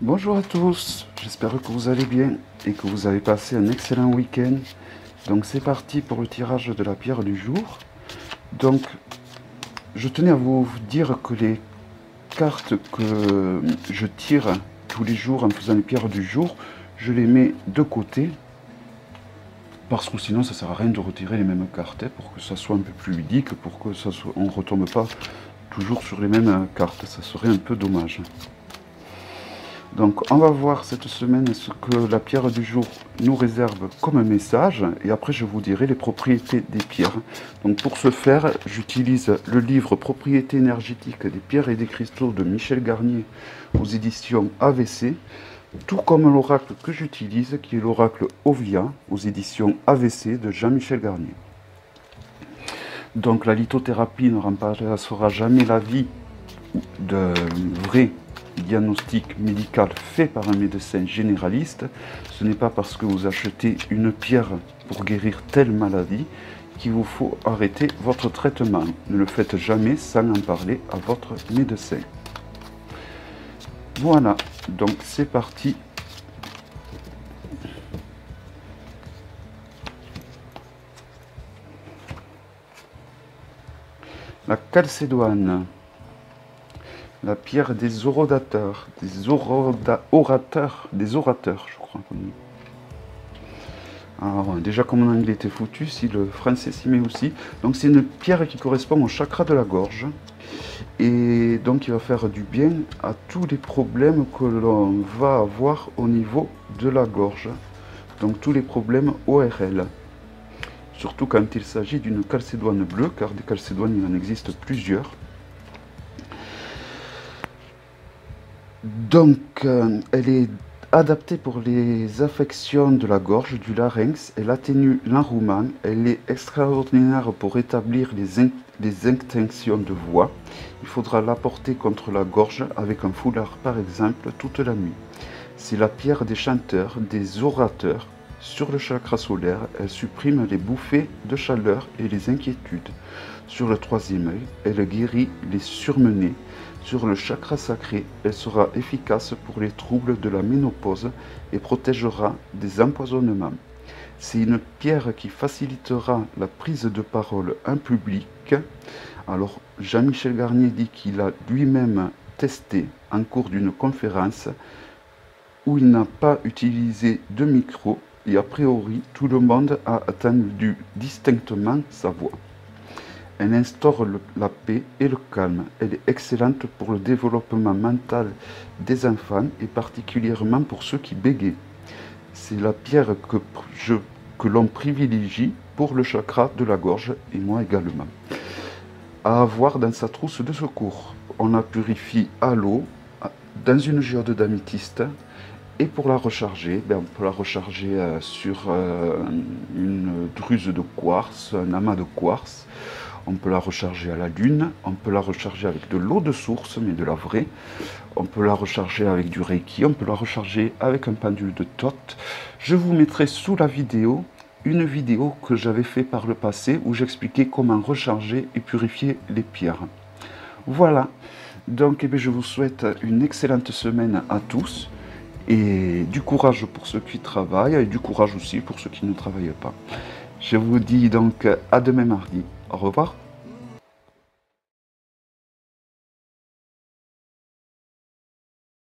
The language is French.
Bonjour à tous, j'espère que vous allez bien et que vous avez passé un excellent week-end. Donc c'est parti pour le tirage de la pierre du jour. Donc je tenais à vous dire que les cartes que je tire tous les jours en faisant les pierres du jour, je les mets de côté parce que sinon ça sert à rien de retirer les mêmes cartes pour que ça soit un peu plus ludique, pour que on ne retombe pas toujours sur les mêmes cartes, ça serait un peu dommage. Donc on va voir cette semaine ce que la pierre du jour nous réserve comme message et après je vous dirai les propriétés des pierres. Donc pour ce faire, j'utilise le livre Propriétés énergétiques des pierres et des cristaux de Michel Garnier aux éditions AVC, tout comme l'oracle que j'utilise qui est l'oracle Ovia aux éditions AVC de Jean-Michel Garnier. Donc la lithothérapie ne remplacera jamais la vie d'un vrai diagnostic médical fait par un médecin généraliste. Ce n'est pas parce que vous achetez une pierre pour guérir telle maladie qu'il vous faut arrêter votre traitement. Ne le faites jamais sans en parler à votre médecin. Voilà, donc c'est parti. La calcédoine. La pierre des orodateurs, des orateurs, je crois qu'on dit. Alors, déjà comme mon anglais était foutu, si le français s'y met aussi. Donc c'est une pierre qui correspond au chakra de la gorge. Et donc il va faire du bien à tous les problèmes que l'on va avoir au niveau de la gorge. Donc tous les problèmes ORL. Surtout quand il s'agit d'une calcédoine bleue, car des calcédoines il en existe plusieurs. Donc, elle est adaptée pour les affections de la gorge, du larynx, elle atténue l'enrouement, elle est extraordinaire pour rétablir les extinctions de voix. Il faudra la porter contre la gorge avec un foulard par exemple toute la nuit. C'est la pierre des chanteurs, des orateurs. Sur le chakra solaire, elle supprime les bouffées de chaleur et les inquiétudes. Sur le troisième œil, elle guérit les surmenés. Sur le chakra sacré, elle sera efficace pour les troubles de la ménopause et protégera des empoisonnements. C'est une pierre qui facilitera la prise de parole en public. Alors, Jean-Michel Garnier dit qu'il a lui-même testé en cours d'une conférence où il n'a pas utilisé de micro et a priori tout le monde a entendu distinctement sa voix. Elle instaure la paix et le calme. Elle est excellente pour le développement mental des enfants et particulièrement pour ceux qui bégayent. C'est la pierre que l'on privilégie pour le chakra de la gorge et moi également. À avoir dans sa trousse de secours. On la purifie à l'eau, dans une géode d'améthyste. Et pour la recharger, on peut la recharger sur une druse de quartz, un amas de quartz. On peut la recharger à la lune, on peut la recharger avec de l'eau de source, mais de la vraie. On peut la recharger avec du Reiki, on peut la recharger avec un pendule de Thoth. Je vous mettrai sous la vidéo une vidéo que j'avais fait par le passé où j'expliquais comment recharger et purifier les pierres. Voilà, donc je vous souhaite une excellente semaine à tous. Et du courage pour ceux qui travaillent et du courage aussi pour ceux qui ne travaillent pas. Je vous dis donc à demain mardi. Au revoir.